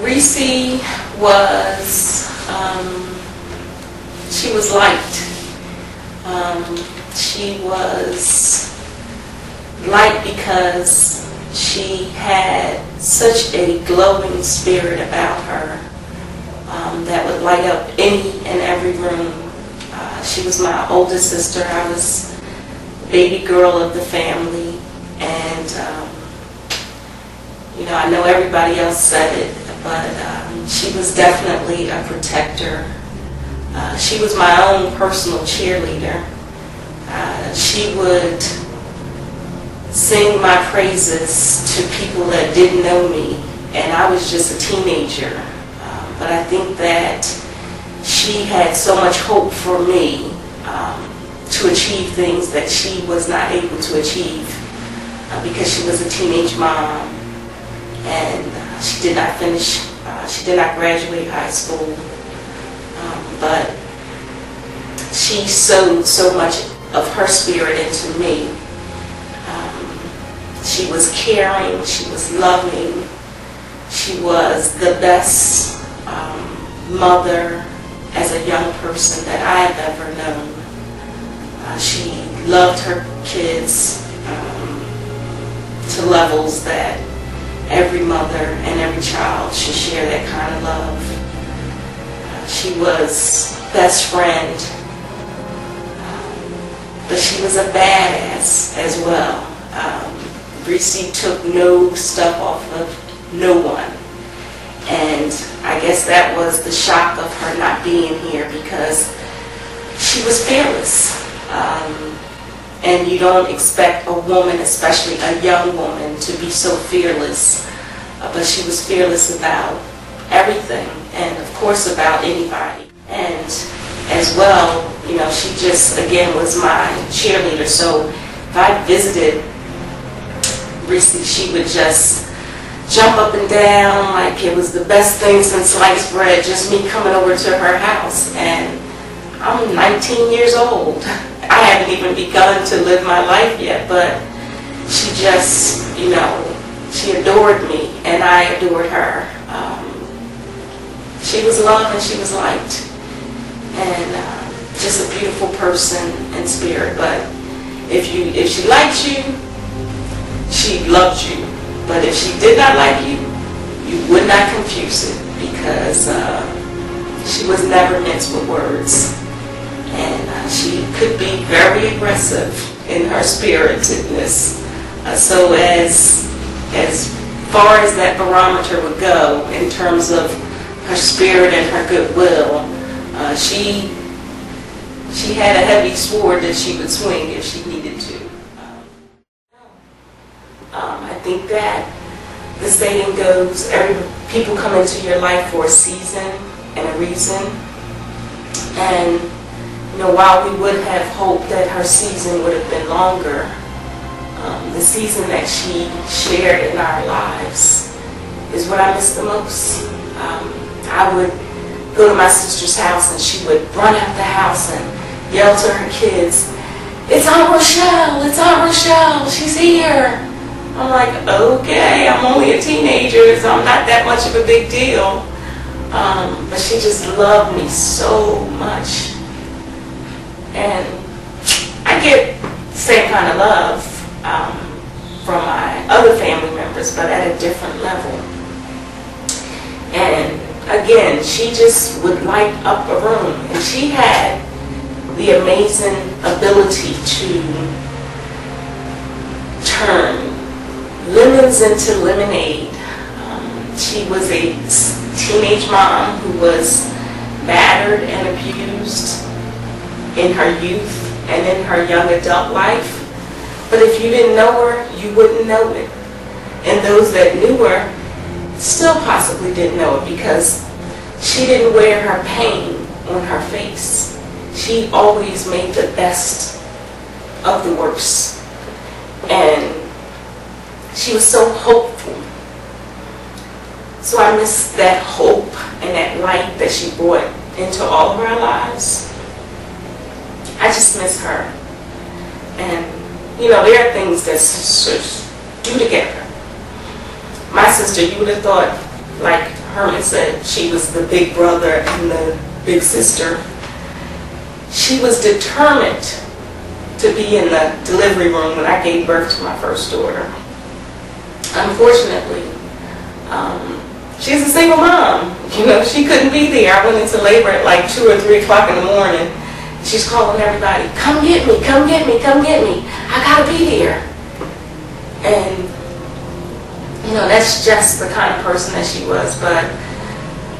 Reesce was, she was liked. She was liked because she had such a glowing spirit about her that would light up any and every room. She was my oldest sister. I was the baby girl of the family, and you know, I know everybody else said it, but she was definitely a protector. She was my own personal cheerleader. She would sing my praises to people that didn't know me, and I was just a teenager. But I think that she had so much hope for me to achieve things that she was not able to achieve because she was a teenage mom, and she did not finish, she did not graduate high school, but she sowed so much of her spirit into me. She was caring, she was loving, she was the best mother as a young person that I have ever known. She loved her kids to levels that every mother and every child should share that kind of love. She was best friend, but she was a badass as well. Reesce took no stuff off of no one, and I guess that was the shock of her not being here, because she was fearless. And you don't expect a woman, especially a young woman, to be so fearless, but she was fearless about everything, and of course about anybody. And as well, you know, she just, again, was my cheerleader. So if I visited Reesce, she would just jump up and down like it was the best thing since sliced bread, just me coming over to her house. And I'm 19 years old. I haven't even begun to live my life yet, but she just, you know, she adored me, and I adored her. She was loved and she was liked, and just a beautiful person and spirit. But if she liked you, she loved you. But if she did not like you, you would not confuse it, because she was never minced with words. And she could be very aggressive in her spiritedness. So as far as that barometer would go in terms of her spirit and her goodwill, she had a heavy sword that she would swing if she needed to. I think that the saying goes, people come into your life for a season and a reason. And you know, while we would have hoped that her season would have been longer, the season that she shared in our lives is what I miss the most. I would go to my sister's house, and she would run out the house and yell to her kids, "It's Aunt Rochelle! It's Aunt Rochelle! She's here!" I'm like, okay, I'm only a teenager, so I'm not that much of a big deal. But she just loved me so much. And I get the same kind of love from my other family members, but at a different level. And again, she just would light up a room, and she had the amazing ability to turn lemons into lemonade. She was a teenage mom who was battered and abused in her youth and in her young adult life. But if you didn't know her, you wouldn't know it. And those that knew her still possibly didn't know it, because she didn't wear her pain on her face. She always made the best of the worst. And she was so hopeful. So I miss that hope and that light that she brought into all of our lives. I just miss her. And, you know, there are things that sisters do together. My sister, you would have thought, like Herman said she was the big brother and the big sister. She was determined to be in the delivery room when I gave birth to my first daughter. Unfortunately, she's a single mom. You know, she couldn't be there. I went into labor at like 2 or 3 o'clock in the morning. She's calling everybody, come get me, come get me, come get me. I gotta be there. And, you know, that's just the kind of person that she was. But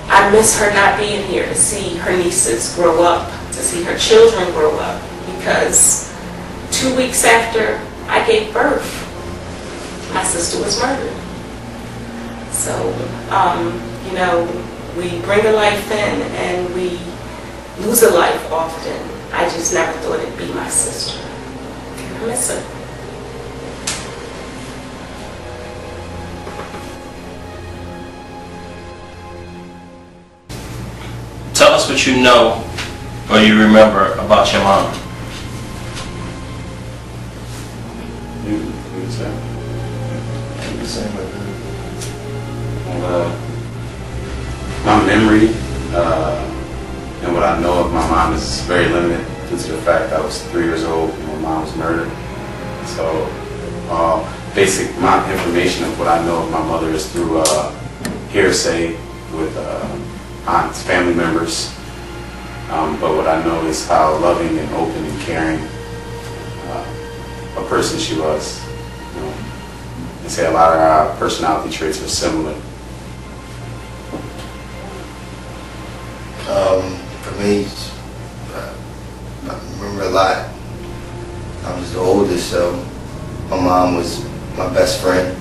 I miss her not being here to see her nieces grow up, to see her children grow up. Because 2 weeks after I gave birth, my sister was murdered. So, you know, we bring a life in and we lose a life often. I just never thought it'd be my sister. I miss her. Tell us what you know or you remember about your mom. My memory and what I know of my mom is very limited due to the fact I was 3 years old when my mom was murdered. So basic information of what I know of my mother is through hearsay with aunts, family members. But what I know is how loving and open and caring a person she was. You know, they say a lot of our personality traits are similar. For me, I remember a lot. I was the oldest, so my mom was my best friend.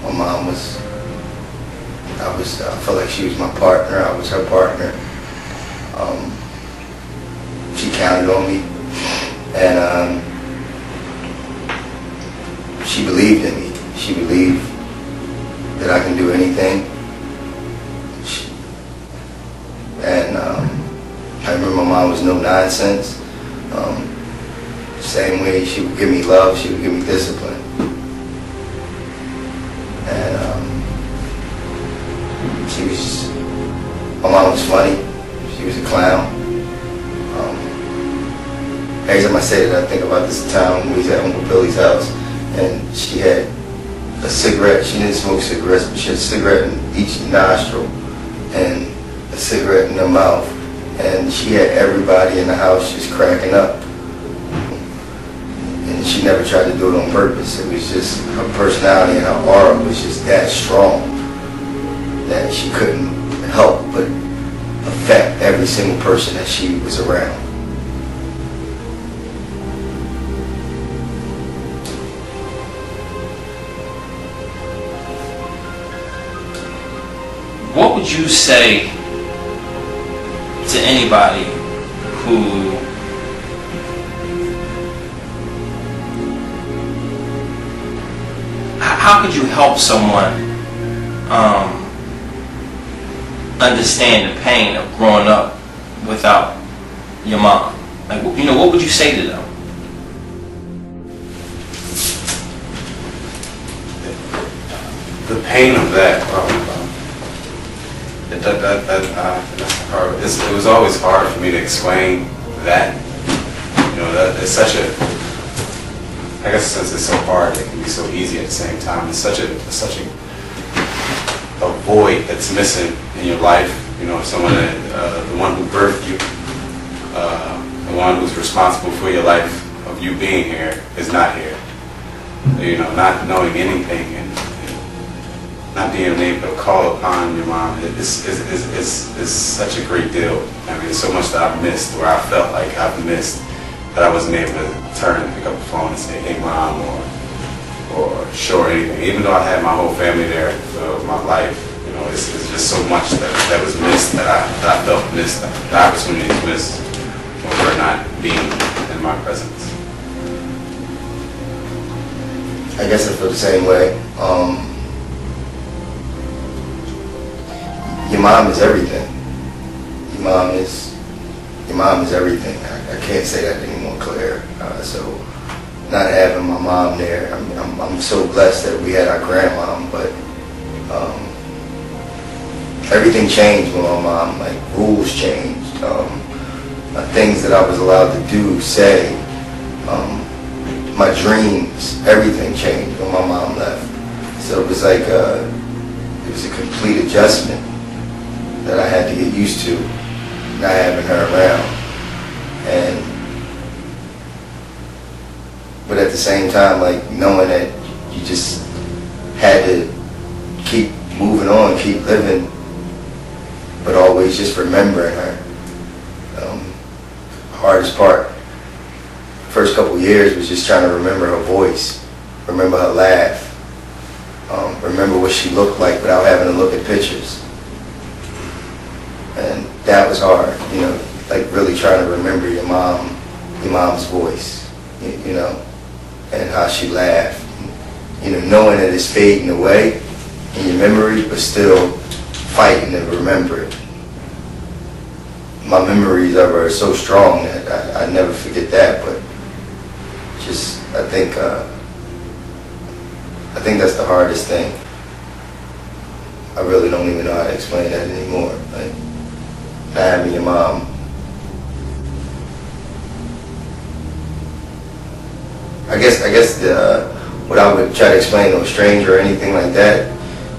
My mom was, I felt like she was my partner. I was her partner. She counted on me, and she believed in me. She believed that I can do anything. I remember my mom was no nonsense. Same way she would give me love, she would give me discipline. And my mom was funny. She was a clown. Every time I say that, I think about this time when we was at Uncle Billy's house, and she had a cigarette. She didn't smoke cigarettes, but she had a cigarette in each nostril and a cigarette in her mouth. And she had everybody in the house just cracking up. And she never tried to do it on purpose. It was just her personality and her aura was just that strong that she couldn't help but affect every single person that she was around. What would you say to anybody who how could you help someone understand the pain of growing up without your mom? Like, you know, what would you say to them? The pain of that, it was always hard for me to explain that. You know, that it's such a, I guess since it's so hard, it can be so easy at the same time. It's such a void that's missing in your life. You know, someone that, the one who birthed you, the one who's responsible for your life, of you being here, is not here. You know, not knowing anything and not being able to call upon your mom is such a great deal. I mean, so much that I've missed, or I felt like I've missed, that I wasn't able to turn and pick up the phone and say, hey mom, or show her anything. Even though I had my whole family there for my life, you know, it's just so much that was missed, that I felt missed, the opportunities missed for her not being in my presence. I guess I feel the same way. Your mom is everything. Your mom is everything. I can't say that any more clear. So not having my mom there, I'm so blessed that we had our grandmom, but everything changed with my mom. Like rules changed, things that I was allowed to do, say, my dreams, everything changed when my mom left. So it was like it was a complete adjustment that I had to get used to, not having her around. But at the same time, like knowing that you just had to keep moving on, keep living, but always just remembering her. Hardest part, first couple years, was just trying to remember her voice, remember her laugh, remember what she looked like without having to look at pictures. And that was hard, you know, like really trying to remember your mom's voice, you know, and how she laughed. You know, knowing that it's fading away in your memory, but still fighting to remember it. My memories of her are so strong that I never forget that, but just, I think that's the hardest thing. I really don't even know how to explain that anymore. Like, not having your mom. I guess what I would try to explain to a stranger or anything like that,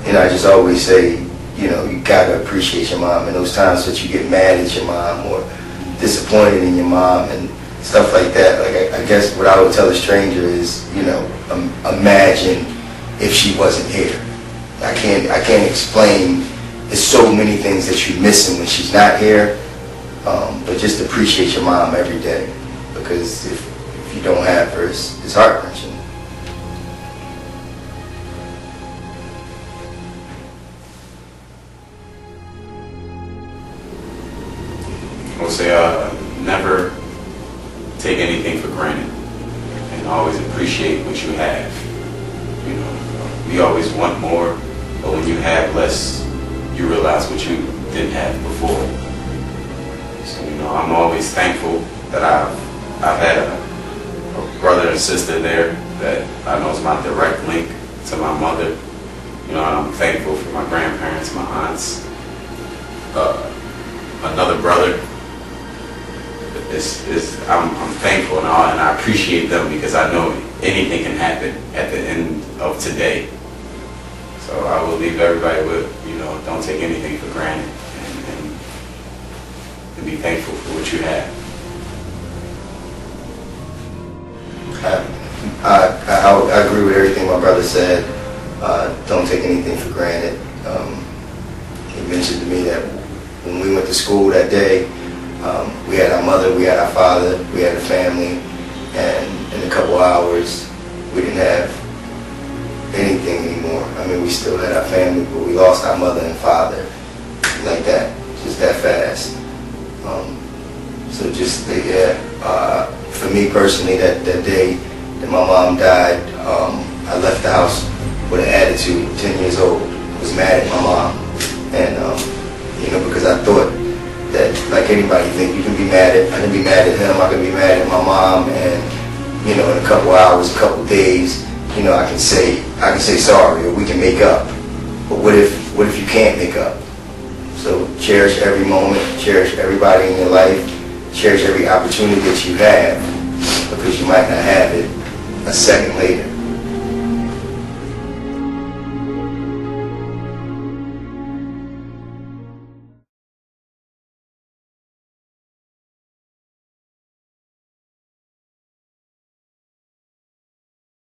you know, I just always say, you know, you gotta appreciate your mom. And those times that you get mad at your mom or disappointed in your mom and stuff like that, like I guess what I would tell a stranger is, you know, imagine if she wasn't here. I can't explain. There's so many things that you're missing when she's not here, but just appreciate your mom every day, because if you don't have her, it's heart-wrenching. I would say never take anything for granted, and always appreciate what you have. You know, we always want more, but when you have less, you realize what you didn't have before. So, you know, I'm always thankful that I've had a brother and sister there that I know is my direct link to my mother. You know, and I'm thankful for my grandparents, my aunts, another brother. I'm thankful and I appreciate them, because I know anything can happen at the end of today. So I will leave everybody with, you know, don't take anything for granted, and be thankful for what you have. I agree with everything my brother said. Don't take anything for granted. He mentioned to me that when we went to school that day, we had our mother, we had our father, we had a family, and in a couple hours we didn't have anything anymore. I mean, we still had our family, but we lost our mother and father like that, just that fast. So just, yeah, for me personally, that day that my mom died, I left the house with an attitude, 10 years old. I was mad at my mom, and you know, because I thought that, like anybody think, you can be mad at, I can be mad at him, I can be mad at my mom, and you know, in a couple hours, a couple days, you know, I can say sorry, or we can make up. But what if you can't make up? So cherish every moment, cherish everybody in your life, cherish every opportunity that you have, because you might not have it a second later.